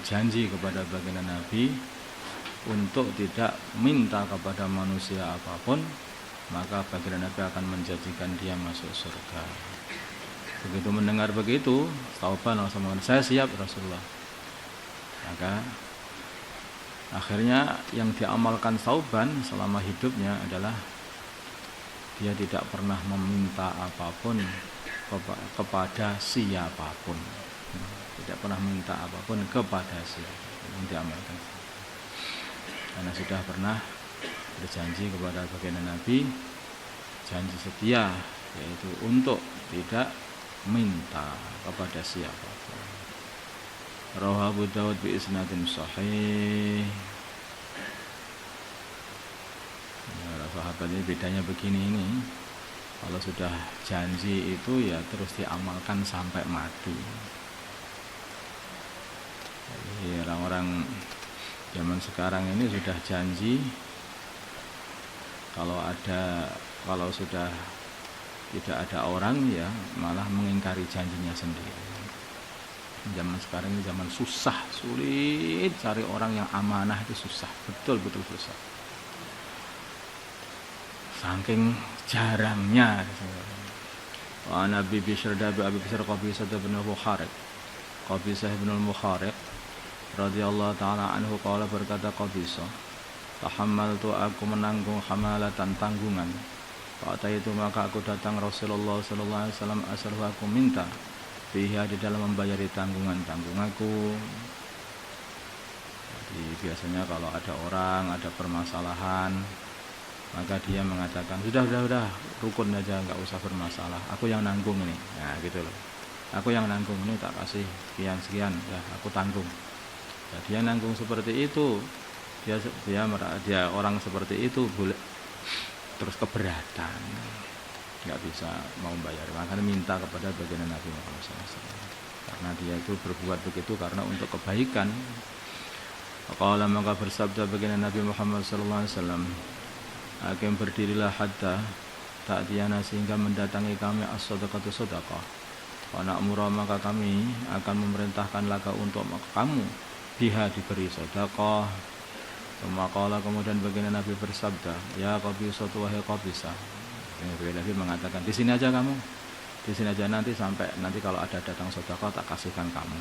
janji kepada baginda Nabi untuk tidak minta kepada manusia apapun, maka baginda Nabi akan menjanjikan dia masuk surga. Begitu mendengar begitu, Thauban langsung mengatakan, saya siap Rasulullah. Maka akhirnya yang diamalkan Thauban selama hidupnya adalah dia tidak pernah meminta apapun kepada siapapun. Tidak pernah minta apapun kepada siapapun. Yang diamalkan. Karena sudah pernah berjanji kepada baginda Nabi, janji setia, yaitu untuk tidak minta kepada siapapun. Rawahu Abu Dawud bi isnadin sahih. Ya, sahabat ini bedanya begini ini. Kalau sudah janji itu ya terus diamalkan sampai mati. Jadi orang-orang zaman sekarang ini sudah janji, kalau sudah tidak ada orang ya malah mengingkari janjinya sendiri. Zaman sekarang ini zaman susah, sulit cari orang yang amanah, itu susah, betul-betul susah. Saking jarangnya. Wa Nabi Bishr Dabi Abi Bishr Qabisah bin Al-Mukhariq. Qabisah bin Al-Mukhariq radhiyallahu taala anhu qala, berkata Qabisah, tahammaltu, aku menanggung hamalatan, tanggungan. Pada itu maka aku datang Rasulullah sallallahu alaihi wasallam, asal aku minta fiha, di dalam membayari tanggunganku. Jadi biasanya kalau ada orang, ada permasalahan, maka dia mengatakan, sudah, rukun aja, nggak usah bermasalah, aku yang nanggung ini. Nah gitu loh, aku yang nanggung ini, tak kasih sekian, ya aku tanggung. Ya, dia nanggung seperti itu, dia orang seperti itu boleh terus keberatan, nggak bisa mau bayar, makanya minta kepada baginda Nabi Muhammad SAW. Karena dia itu berbuat begitu karena untuk kebaikan. Qala, maka bersabda baginda Nabi Muhammad SAW, hakim berdirilah hatta ta'tiyana, sehingga mendatangi kami as-sadaqatu sedekah. Wa na'muru, maka kami akan memerintahkan laka untuk kamu biha, diberi sedekah. Maka kemudian baginda Nabi bersabda, ya Qabisah, wahai Qabisah. Nabi mengatakan, di sini aja kamu, di sini aja, nanti kalau ada datang sedekah tak kasihkan kamu.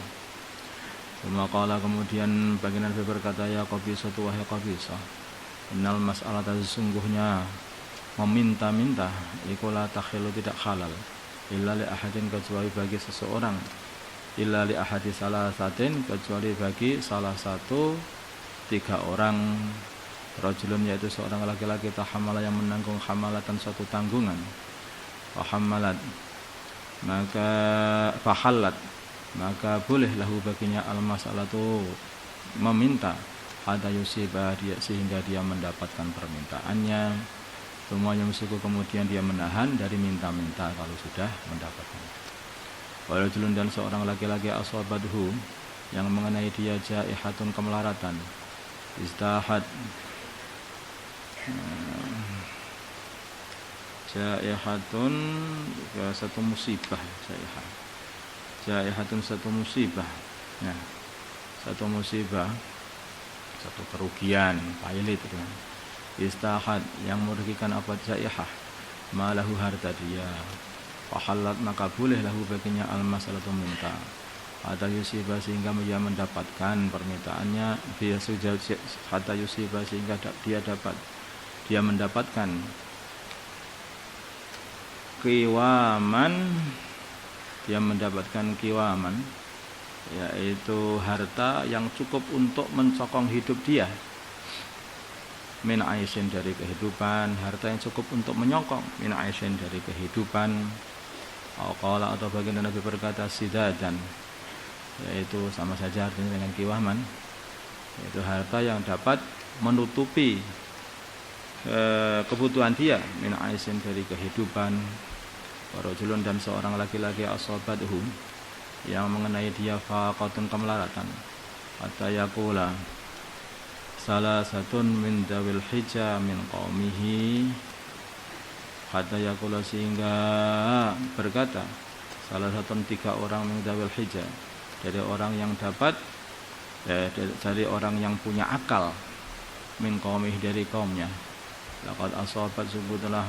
Maka kemudian baginda Nabi berkata, ya Qabisah, wahai Qabisah, innal mas'alata, sesungguhnya meminta-minta, iku la takhilu, tidak halal, illa li ahadin, kecuali bagi seseorang, illa li ahadi salasatin, kecuali bagi salah satu 3 orang, rajulun, yaitu seorang laki-laki, tahammala, yang menanggung hamalatan, suatu tanggungan, fahammalat, maka fahallat, maka boleh lahu baginya al-mas'alatu, meminta, hatta yusibah, sehingga dia mendapatkan permintaannya. Semuanya musuhku, kemudian dia menahan dari minta-minta kalau sudah mendapatkan. Warajulun, dan seorang laki-laki, aswabadhu, yang mengenai dia jaihatun, kemelaratan, istahad, jaihatun, satu musibah, jaihatun, satu musibah, nah, satu musibah, satu kerugian, pailit itu. Istahad, yang merugikan apa, jaihah, malahu, harta dia. Fahallat, maka boleh lahu baginya al-masalatu, minta, hatta yusibah, sehingga dia mendapatkan permintaannya, hatta yusibah, sehingga dia mendapatkan kiwaman, yaitu harta yang cukup untuk mencokong hidup dia, min aisin, dari kehidupan, harta yang cukup untuk menyokong, min aisin, dari kehidupan. Qala, atau baginda Nabi berkata, sidadan, yaitu sama saja artinya dengan kiwaman, yaitu harta yang dapat menutupi kebutuhan dia, min aisin, dari kehidupan. Warajulun, dan seorang laki-laki, asabadhu, yang mengenai dia faqatun, kemelaratan, hatta yaqula salasatun min dawil hijja min qaumihi, hatta yaqula, sehingga berkata, salah satu 3 orang min dawil hijja, dari orang yang dapat dari orang yang punya akal, min qaumih dari kaumnya. Laqad asabat subuh telah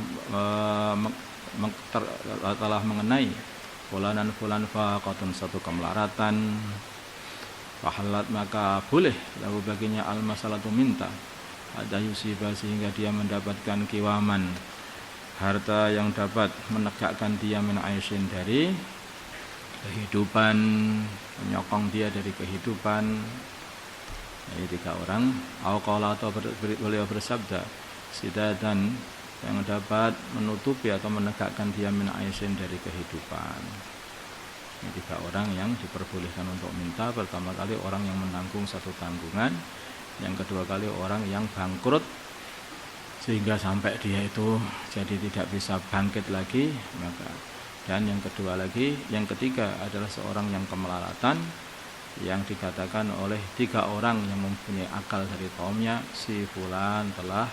mengenai fulanan fulan faqatun satu kemelaratan, fahalat maka boleh lalu baginya al masalatu minta ada yusiba sehingga dia mendapatkan kiwaman, harta yang dapat menegakkan dia min aisyin dari kehidupan, menyokong dia dari kehidupan. Ini 3 orang. Qala atau beliau bersabda, sidadan yang dapat menutupi atau menegakkan dia min aisyin dari kehidupan. Ini 3 orang yang diperbolehkan untuk minta. Pertama kali orang yang menanggung satu tanggungan, yang kedua kali orang yang bangkrut sehingga sampai dia itu jadi tidak bisa bangkit lagi, maka. Dan yang ketiga adalah seorang yang kemelaratan, yang dikatakan oleh 3 orang yang mempunyai akal dari kaumnya, si fulan telah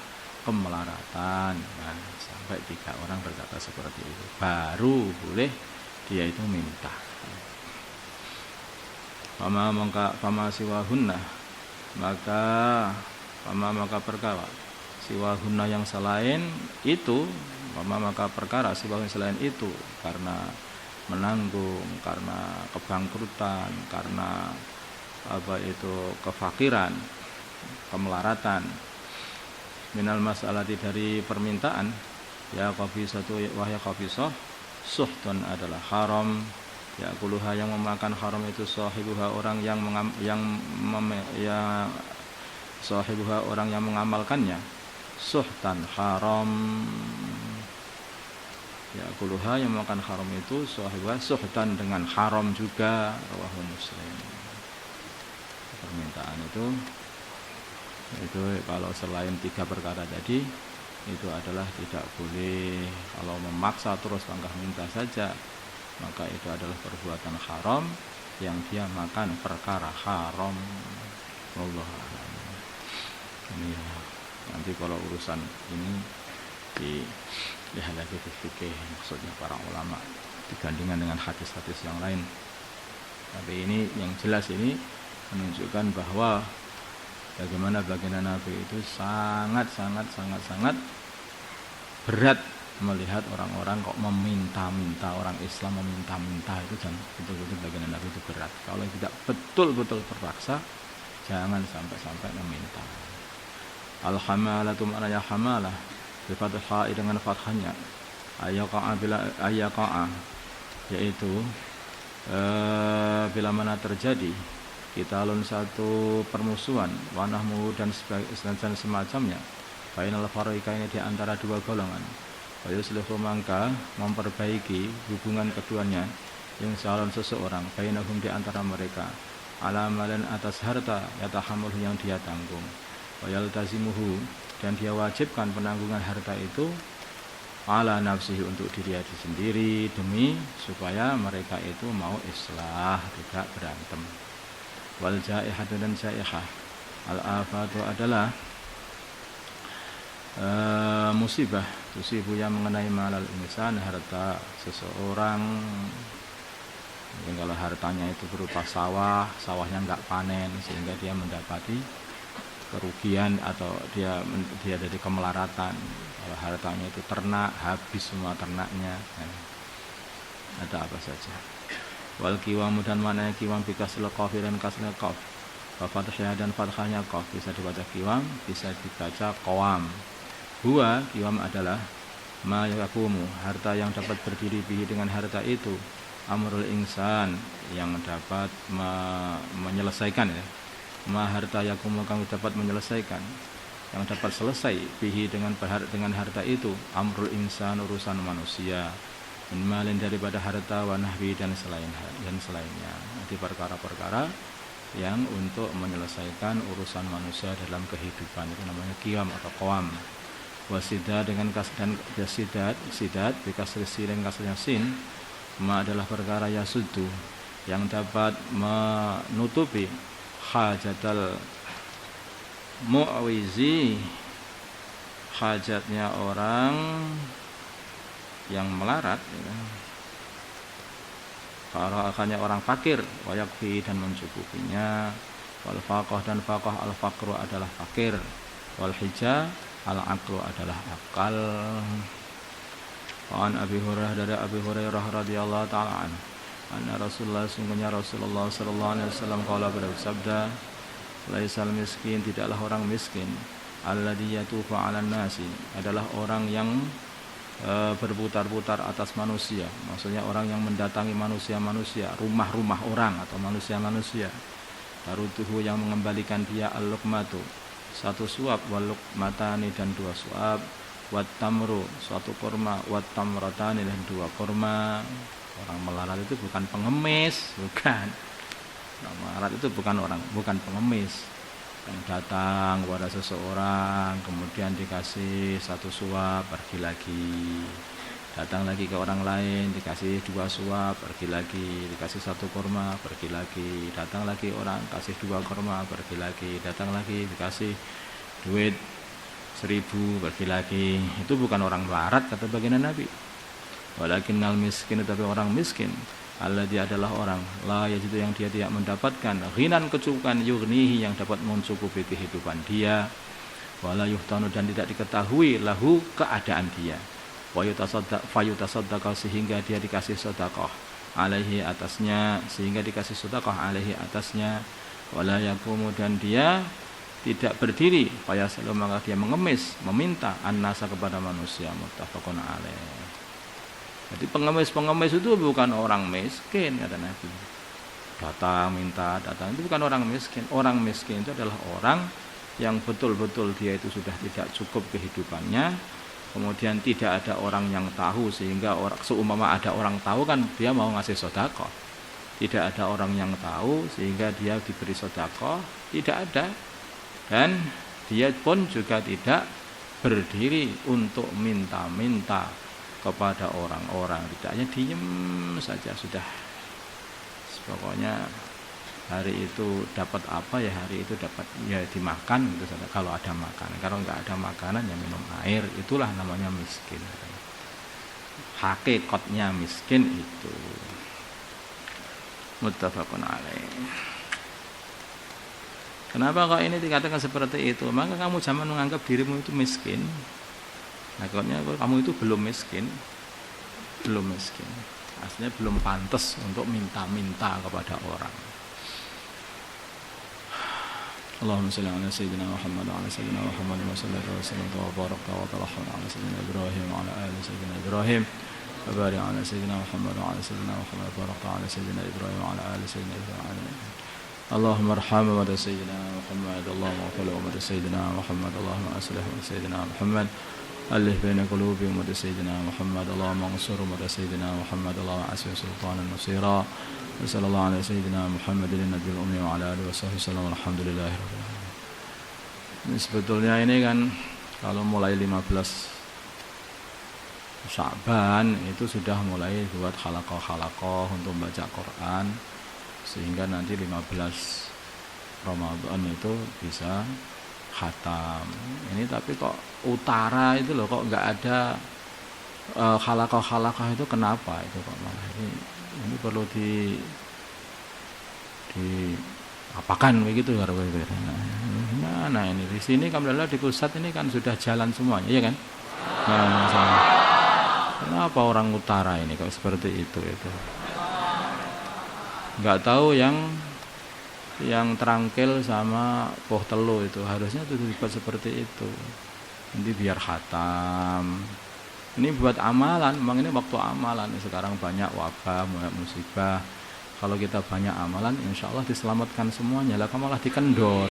kemelaratan. Nah, sampai 3 orang berkata seperti itu, baru boleh dia itu minta. Fama siwahunna maka perkara siwahunna yang selain itu, maka perkara siwahun selain itu, karena menanggung, karena kebangkrutan, karena kefakiran, kemelaratan, minal masalati dari permintaan, ya qabisatu wahya qabisah, suhtun adalah haram, ya kuluha yang memakan haram itu sahibuha orang sahibuha orang yang mengamalkannya, suhtan haram, ya kuluha yang makan haram itu sahibuha suhtan dengan haram juga, rawahu Muslim. Permintaan itu kalau selain 3 perkara tadi itu adalah tidak boleh. Kalau memaksa terus langkah minta saja, maka itu adalah perbuatan haram yang dia makan perkara haram. Wallahu a'lam. Ini nanti kalau urusan ini dilihat lagi di fikih, maksudnya para ulama digandingkan dengan hadis-hadis yang lain. Tapi ini yang jelas ini menunjukkan bahwa bagaimana baginda Nabi itu sangat berat melihat orang-orang kok meminta-minta, orang Islam meminta-minta itu, dan betul-betul baginda Nabi itu berat. Kalau tidak betul-betul terpaksa, jangan sampai meminta. Al-hamalatu maknanya hamalah sifat fa'i dengan fathahnya, ayyaqa'a yaitu bila mana terjadi qitalun satu permusuhan, wanahmu dan semacamnya, bainal fariqaini di antara 2 golongan, wa yuslihu mangka memperbaiki hubungan keduanya, yang salon seseorang bainahum di antara mereka, ala malin atas harta yatahammul yang dia tanggung, wa yaltazimuhu dan dia wajibkan penanggungan harta itu ala nafsihi untuk diri sendiri, demi supaya mereka itu mau islah, tidak berantem. Wal jaihatu dan jaihah, al-afatu adalah musibah, tusibu yang mengenai malal insan, harta seseorang. Mungkin kalau hartanya itu berupa sawahnya enggak panen sehingga dia mendapati kerugian atau dia dari kemelaratan. Kalau hartanya itu ternak, habis semua ternaknya. Ada apa saja. Wal kiwamu dan maknanya kiwam bikasril qaf dan kasril qaf, wa fathah dan fathahnya qaf, bisa dibaca kiwam, bisa dibaca qawam. Huwa kiwam adalah ma yaqumu, harta yang dapat berdiri bihi dengan harta itu, amrul insan yang dapat menyelesaikan, ya. Ma harta yaqumu kang dapat menyelesaikan, yang dapat selesai bihi dengan harta itu, amrul insan urusan manusia, min malin daripada harta, wa nahwi dan selainnya. Jadi perkara-perkara yang untuk menyelesaikan urusan manusia dalam kehidupan itu namanya qiyam atau qawam. Wasidat dengan kasdan sidat bikasri sin kasrnya sin, ma adalah perkara yasuddu yang dapat menutupi hajatal mu'wizi, hajatnya orang yang melarat, ya. Kalau akannya orang fakir, wayakfi dan mencukupinya, wal faqah dan faqah, al faqru adalah fakir, wal hija al aqlu adalah akal. Wa an Abi Hurairah, dari Abi Hurairah radhiyallahu taala anhu, anna Rasulullah, sungguhnya Rasulullah sallallahu alaihi wasallam qala, bersabda, laisal miskin, tidaklah orang miskin, alladzi yatufu 'alan nasi, adalah orang yang berputar-putar atas manusia, maksudnya orang yang mendatangi manusia-manusia, rumah-rumah orang atau manusia-manusia. Tarutuhu, yang mengembalikan dia, al-luqmatu, satu suap, wal luqmatani, dan dua suap, wat tamru, suatu kurma, wat tamratani, dan dua kurma. Orang melarat itu bukan pengemis, bukan. Orang melarat itu bukan pengemis yang datang kepada seseorang kemudian dikasih satu suap, pergi lagi, datang lagi ke orang lain dikasih dua suap, pergi lagi, dikasih satu kurma, pergi lagi, datang lagi orang kasih dua kurma, pergi lagi, datang lagi dikasih duit 1.000, pergi lagi. Itu bukan orang melarat kata baginda Nabi. Walakinnal miskin, tapi orang miskin, alladzi adalah orang la yajidu, yang dia tidak mendapatkan, ghinan, kecukupan, yughnihi, yang dapat mencukupi kehidupan dia, wala yuhtanu, dan tidak diketahui lahu, keadaan dia, wa yutasaddaq, sehingga dia dikasih sedekah, alaihi, atasnya, sehingga dikasih sedekah alaihi, atasnya, wala yaqumu, dan dia tidak berdiri, fayasalu, maka dia mengemis, meminta, annasa, kepada manusia, muttafaqun alaih. Jadi pengemis itu bukan orang miskin, kata Nabi. Datang minta, datang, itu bukan orang miskin. Orang miskin itu adalah orang yang betul-betul dia itu sudah tidak cukup kehidupannya, kemudian tidak ada orang yang tahu, sehingga seumpama ada orang tahu kan dia mau ngasih sedekah. Tidak ada orang yang tahu sehingga dia diberi sedekah, tidak ada. Dan dia pun juga tidak berdiri untuk minta-minta kepada orang-orang, tidak, hanya diem saja sudah. Pokoknya hari itu dapat apa ya, hari itu dapat ya dimakan gitu saja, kalau ada makanan. Kalau enggak ada makanan ya minum air, itulah namanya miskin. Hakikatnya miskin itu. Muttafaqun alaih. Kenapa kok ini dikatakan seperti itu? Maka kamu jangan menganggap dirimu itu miskin. Akhirnya kamu itu belum miskin. Aslinya belum pantas untuk minta-minta kepada orang. Allahumma shalli ala sayyidina Muhammad wa ala sayyidina Muhammad wa sallallahu alaihi wasallam wa barakta wa talahhana ala sayyidina Ibrahim wa ala ali sayyidina Ibrahim wa barik ala sayyidina Muhammad wa ala sayyidina Muhammad wa barakta ala sayyidina Ibrahim wa ala ali sayyidina Ibrahim. Allahumma arham wa sayyidina Muhammad, Allahumma ighfir wa sayyidina Muhammad, Allahumma aslih wa sayyidina Muhammad, ألف بين قلوبهم ومد سيدنا محمد، اللهم انصر ومد سيدنا محمد، اللهم أسر سلطانا نصيرا، وصلى الله على سيدنا محمد النبي الأمي وعلى آله وصحبه وسلم، والحمد لله رب العالمين. Sebetulnya ini kan kalau mulai 15 Sya'ban itu sudah mulai buat halaqah untuk baca Quran, sehingga nanti 15 Ramadan itu bisa khatam. Ini tapi kok utara itu loh kok enggak ada halaqah itu, kenapa itu kok malah ini perlu di apakan begitu ya. Mana ini di sini alhamdulillah di pusat ini kan sudah jalan semuanya, ya kan? Nah, kenapa orang utara ini kok seperti itu? Enggak tahu yang Terangkil sama Poh Telu itu harusnya itu dibuat seperti itu. Nanti biar khatam. Ini buat amalan, memang ini waktu amalan. Sekarang banyak wabah, banyak musibah. Kalau kita banyak amalan, insya Allah diselamatkan semuanya. Lah malah dikendor.